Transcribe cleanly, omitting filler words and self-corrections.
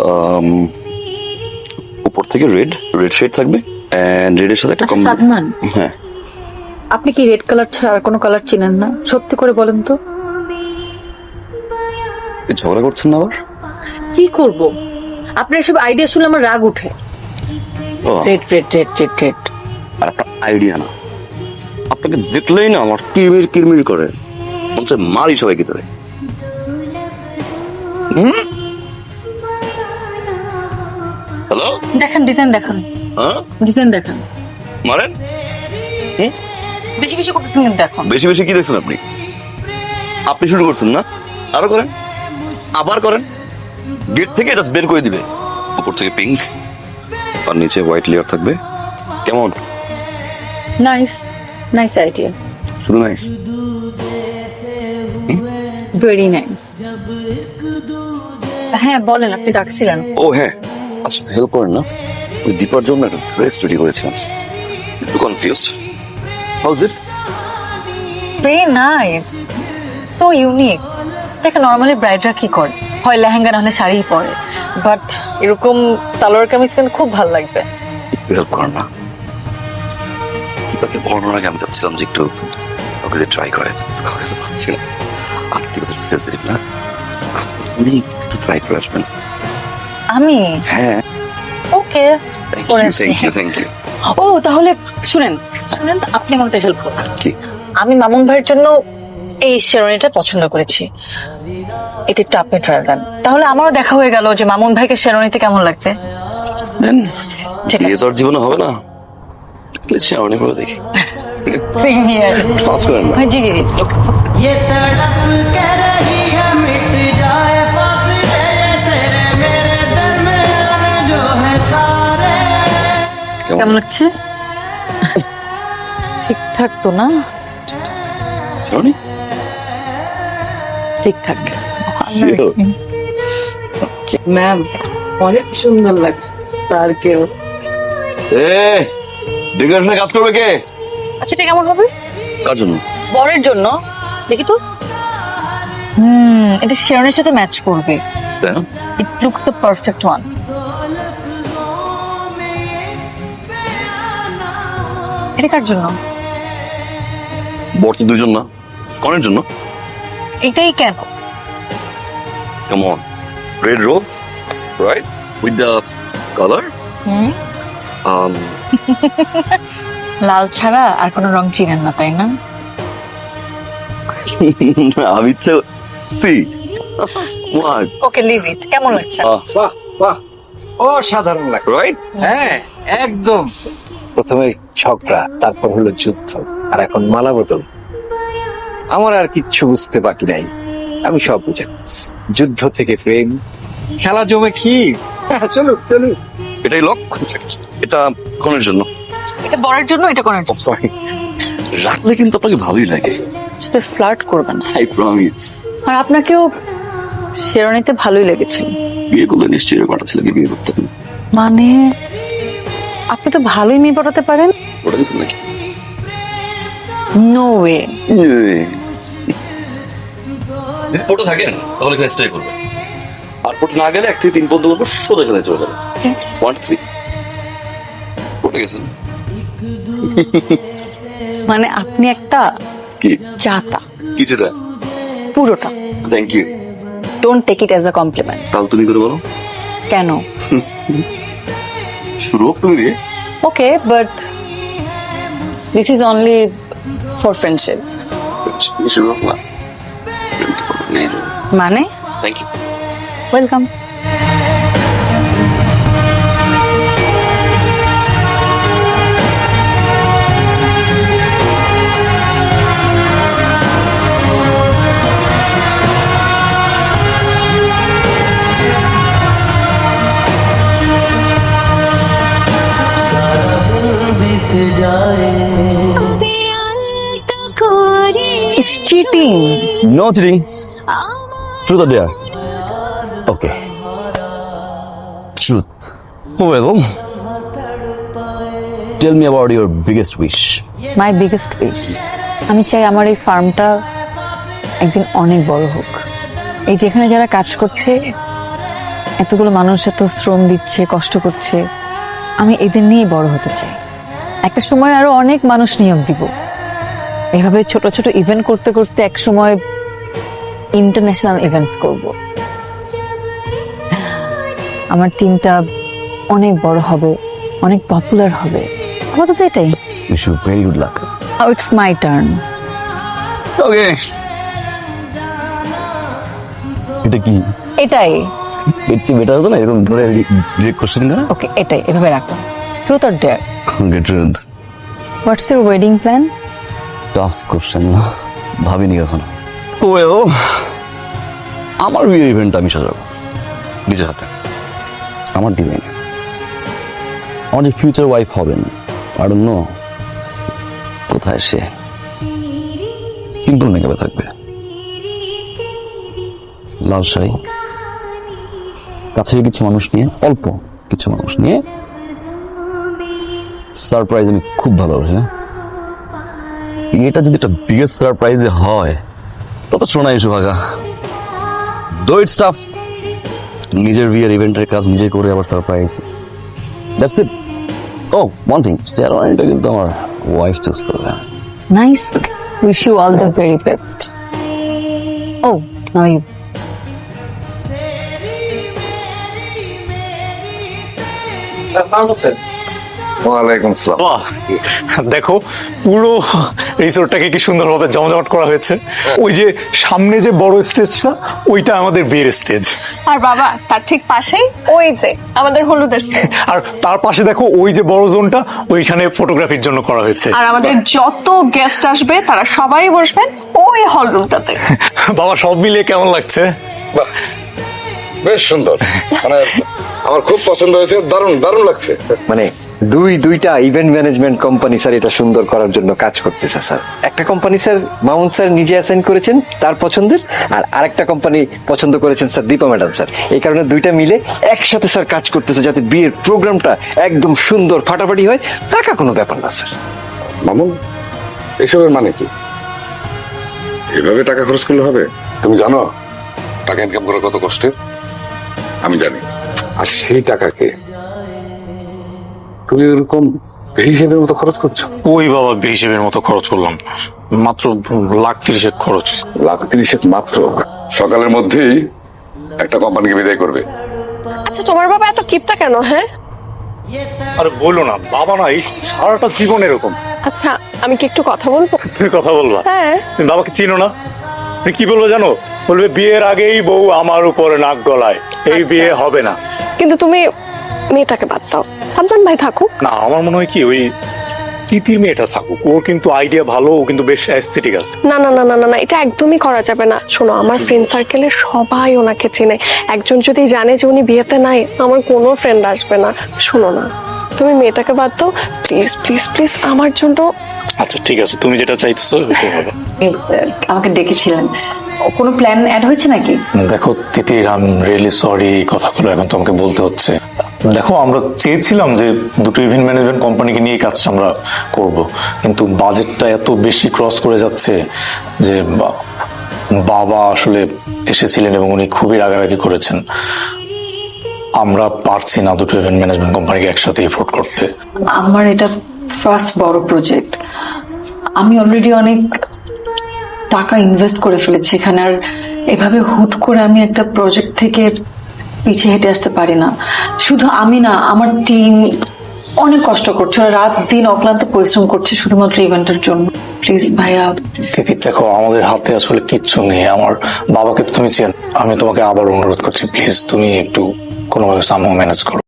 আম, উপর থেকে red shade থাকবে এন্ড রেডের সাথে একটা আচ্ছা, সাদমান, হ্যাঁ। আপনি কি রেড কালার ছাড়া আর কোনো কালার চিনেন না? সত্যি করে বলেন তো। ঝগড়া করছেন না আবার? কি করব? আপনার এসব আইডিয়া শুনলে আমার রাগ উঠে। ও, red red red red red. আর একটা আইডিয়া না, আপনাকে দেখলেই না আমার কিরমির কিরমির করে, মনে হচ্ছে মারি সবাইকে ধরে। হ্যালো, দেখান ডিজাইন, দেখান হ্যাঁ ডিজাইন, দেখান। মারেন। বেশি বেশি করতেছেন কিন্তু এখন। বেশি বেশি কি দেখছেন আপনি? আপনি শুরু করছেন না, আরো করেন, আবার করেন। গেট থেকে এটা বের করে দিবে। উপর থেকে পিঙ্ক আর নিচে হোয়াইট লেয়ার থাকবে। কেমন? নাইস, নাইস আইডিয়া, শুধু নাইস? Very nice. হ্যাঁ বলেন, আপনি ডাকছিলেন। ও হ্যাঁ, আচ্ছা হেল্প করেন না, ওই দীপার জন্য একটা ড্রেস রেডি করেছিলাম, একটু confused. How's it? Very nice, so unique. দেখেন নর্মালি ব্রাইডরা কি করে, হয় লেহেঙ্গা নাহলে শাড়ি পরে, বাট এরকম সালোয়ার কামিজ কিন্তু খুব ভালো লাগবে। একটু হেল্প করেন না। দীপাকে পড়ানোর আগে আমি চাচ্ছিলাম যে একটু ওকে যে ট্রাই করে, কাউকে তো পাচ্ছি না। আর দীপা তো সেন্সিটিভ না, আপনি একটু ট্রাই করে আসবেন। আমি? হ্যাঁ, okay, thank you thank you thank you. ও তাহলে শুনেন শুনেন, আপনি আমাকে হেল্প করুন। কি? আমি মামুন ভাইয়ের জন্য এই শেরওয়ানিটা পছন্দ করেছি, এটা একটু আপনি ট্রায়াল দেন, তাহলে আমারও দেখা হয়ে গেল যে মামুন ভাইকে শেরওয়ানিতে কেমন লাগবে। দেন, ঠিক আছে। বিয়ে তো আর জীবনে হবে না, প্লিজ শেয়ারনি করে দেখি। প্রিমিয়ার ফাস্ট করেন না। জি জি জি, ওকে। ये तड़प कह रही है मिट जाए फासले तेरे मेरे दरमियान जो है सारे। কেমন লাগছে? ঠিকঠাক তো না? শেয়ারনি ঠিকঠাক। ম্যাম অনেক সুন্দর লাগছে স্যারকেও। ডেকোরেশনে কাজ করবে কে? আচ্ছা এটা কেমন হবে? কার জন্য? বরের জন্য। দেখি তো। এটা শেরওয়ানির সাথে ম্যাচ করবে। তাই না? It looks the perfect one. এটা কার জন্য? বর তো দুইজন না, কনের জন্য। এটাই কেন? Come on, red rose, right? With the color. Um, লাল ছাড়া আর কোনো রং চিনেন না তাই না? আমি ইচ্ছে see. What? Okay leave it. কেমন লাগছে? বাহ বাহ, অসাধারণ লাগে। Right? হ্যাঁ একদম। প্রথমে ঝগড়া, তারপর হলো যুদ্ধ, আর এখন মালা বদল। আমার আর কিচ্ছু বুঝতে বাকি নাই, আমি সব বুঝে গেছি। যুদ্ধ থেকে প্রেম, খেলা জমে কি। চলুক চলুক। এটাই লক। এটা কনের জন্য। এটা বরের জন্য, এটা কোনের জন্য। সরি, রাখলে কিন্তু আপনাকে ভালোই লাগে। সাথে ফ্লার্ট করবেন। I promise. আর আপনাকেও শেরওয়ানিতে ভালোই লেগেছিল। বিয়ে করলে নিশ্চয়ই কটা ছেলেকে বিয়ে করতেন। মানে আপনি তো ভালোই মেয়ে পটাতে পারেন। ওটা গেছেন নাকি? No way. ফটো থাকেন তাহলে এখানে স্টে করবে, আর ফটো না গেলে 1 থেকে 3 পর্যন্ত করবো, সোজা এখানে চলে যাবে। 1 3 ফটো গেছেন। মানে আপনি একটা কি চাতা, কিছুটা? পুরোটা। Thank you. Don't take it as a compliment. তাহলে তুমি করে বলো। কেন? শুরু হোক তুমি দিয়ে। Okay, but this is only for friendship. শুরু হোক না। মানে থ্যাংক ইউ। ওয়েলকাম। बीत जाए It's cheating. No cheating. Truth or dare? Okay. Truth. Well, tell me about your biggest wish. My biggest wish, আমি চাই আমার এই ফার্মটা একদিন অনেক বড় হোক। এই যেখানে যারা কাজ করছে এতগুলো মানুষ এত শ্রম দিচ্ছে, কষ্ট করছে, আমি এদের নিয়েই বড় হতে চাই। একটা সময় আরো অনেক মানুষ নিয়োগ দিব। এভাবে ছোট ছোট ইভেন্ট করতে করতে এক সময় ইন্টারন্যাশনাল ইভেন্টস করব। আমার টিমটা অনেক বড় হবে, অনেক পপুলার হবে। আপাতত এটাই। Wish you very good luck. Now it's my turn. Okay, এটা কি? এটাই। এর চেয়ে বেটার হতো না এরকম ধরে ডিরেক্ট কোশ্চেন করা। ওকে, এটাই, এভাবে রাখো। Truth or dare? Get ready. What's your wedding plan? Tough question না, ভাবিনি কখনো। ওয়েল, আমার বিয়ের ইভেন্ট আমি সাজাবো নিজের হাতে, আমার ডিজাইনে। আমার যে ফিউচার ওয়াইফ হবেন, আই ডোন্ট নো কোথায় সে। সিম্পল মেকআপে থাকবে, লাল শাড়ি, কাছে কিছু মানুষ নিয়ে, অল্প কিছু মানুষ নিয়ে। সারপ্রাইজ আমি খুব ভালোবাসি না, এটা যদি একটা বিগেস্ট সারপ্রাইজে হয় তত শোনা ইস্যু ভাগা। দো ইট স্টাফ, নিজের বিয়ের ইভেন্টের কাজ নিজে করে আবার সারপ্রাইজ, দ্যাটস ইট। ও ওয়ান থিং, এটা কিন্তু আমার ওয়াইফ চুজ করবে। Nice, wish you all the very best. ও নাও ইউ। ওয়ালাইকুম আসসালাম। বাহ, দেখো পুরো রিসোর্টটাকে কি সুন্দরভাবে জমজমাট করা হয়েছে। ওই যে সামনে যে বড় স্টেজটা, ওইটা আমাদের বিয়ের স্টেজ। আর বাবা তার ঠিক পাশেই ওই যে আমাদের হলুদের stage। আর তার পাশে দেখো ওই যে বড় জোনটা, ওইখানে ফটোগ্রাফির জন্য করা হয়েছে। আর আমাদের যত গেস্ট আসবে তারা সবাই বসবেন ওই হল রুমটাতে। বাবা, সব মিলিয়ে কেমন লাগছে? বাহ, বেশ সুন্দর, মানে আমার খুব পছন্দ হয়েছে, দারুণ দারুণ লাগছে। মানে দুইটা ইভেন্ট ম্যানেজমেন্ট কোম্পানি স্যার এটা সুন্দর করার জন্য কাজ করতেছে স্যার। একটা কোম্পানি স্যার মামুন স্যার নিজে অ্যাসাইন করেছেন তার পছন্দের, আর আরেকটা কোম্পানি পছন্দ করেছেন স্যার দীপা ম্যাডাম স্যার। এই কারণে দুইটা মিলে একসাথে স্যার কাজ করতেছে যাতে বিয়ের প্রোগ্রামটা একদম সুন্দর ফাটাফাটি হয়। টাকা কোনো ব্যাপার না স্যার। মামুন, এসবের মানে কি? এভাবে টাকা খরচ করলে হবে? তুমি জানো টাকা ইনকাম করা কত কষ্টের? আমি জানি। আর সেই টাকাকে তুমি এরকম হিসেবের মতো খরচ করছো। ওই বাবা, হিসেবের মতো খরচ করলাম, মাত্র লাখ 30 খরচ। লাখ 30 মাত্র? সকালের মধ্যেই একটা কোম্পানিকে বিদায় করবে। আচ্ছা তোমার বাবা এত কিপটা কেন? হ্যাঁ, আরে বললো না, বাবা না এই সারাটা জীবন এরকম। আচ্ছা আমি কি একটু কথা বলবো? তুমি কথা বলবা? হ্যাঁ। তুমি বাবাকে চিনো না? তুমি কি বলবো জানো? বলবে বিয়ের আগেই বউ আমার উপরে নাক গলায়, এই বিয়ে হবে না। কিন্তু তুমি মেয়েটাকে বাদ দাও, সাবজান ভাই থাকুক। না, আমার মনে হয় কি ওই তিতির মেয়েটা থাকুক, ওর কিন্তু আইডিয়া ভালো, ও কিন্তু বেশ অ্যাস্থেটিক আছে। না না না না না না, এটা একদমই করা যাবে না। শোনো, আমার ফ্রেন্ড সার্কেলে সবাই ওনাকে চেনে। একজন যদি জানে যে উনি বিয়েতে নাই, আমার কোনো ফ্রেন্ড আসবে না। শোনো না, তুমি মেয়েটাকে বাদ দাও প্লিজ প্লিজ প্লিজ, আমার জন্য। আচ্ছা ঠিক আছে, তুমি যেটা চাইতেছো ওইটাই হবে। আমাকে ডেকেছিলেন, কোনো প্ল্যান অ্যাড হয়েছে নাকি? দেখো তিতির, আই এম রিয়েলি সরি, এই কথাগুলো এখন তোমাকে বলতে হচ্ছে। দেখো, আমরা চেয়েছিলাম যে দুটো ইভেন্ট ম্যানেজমেন্ট কোম্পানিকে নিয়ে কাজটা আমরা করব, কিন্তু বাজেটটা এত বেশি ক্রস করে যাচ্ছে যে বাবা আসলে এসেছিলেন এবং উনি খুবই রাগারাগি করেছেন। আমরা পারছি না দুটো ইভেন্ট ম্যানেজমেন্ট কোম্পানিকে একসাথে এফোর্ড করতে। আমার এটা ফার্স্ট বড় প্রজেক্ট, আমি অলরেডি অনেক টাকা ইনভেস্ট করে ফেলেছি এখানে। আর এভাবে হুট করে আমি একটা প্রজেক্ট থেকে পিছিয়ে হেঁটে আসতে পারি না। শুধু আমি না, আমার টিম অনেক কষ্ট করছে, ওরা রাত দিন অক্লান্ত পরিশ্রম করছে শুধুমাত্র ইভেন্টের জন্য। প্লিজ ভাইয়া। তিতির দেখো, আমাদের হাতে আসলে কিচ্ছু নেই। আমার বাবাকে তো তুমি চেন, আমি তোমাকে আবার অনুরোধ করছি, প্লিজ তুমি একটু কোনোভাবে সামহাও ম্যানেজ করো।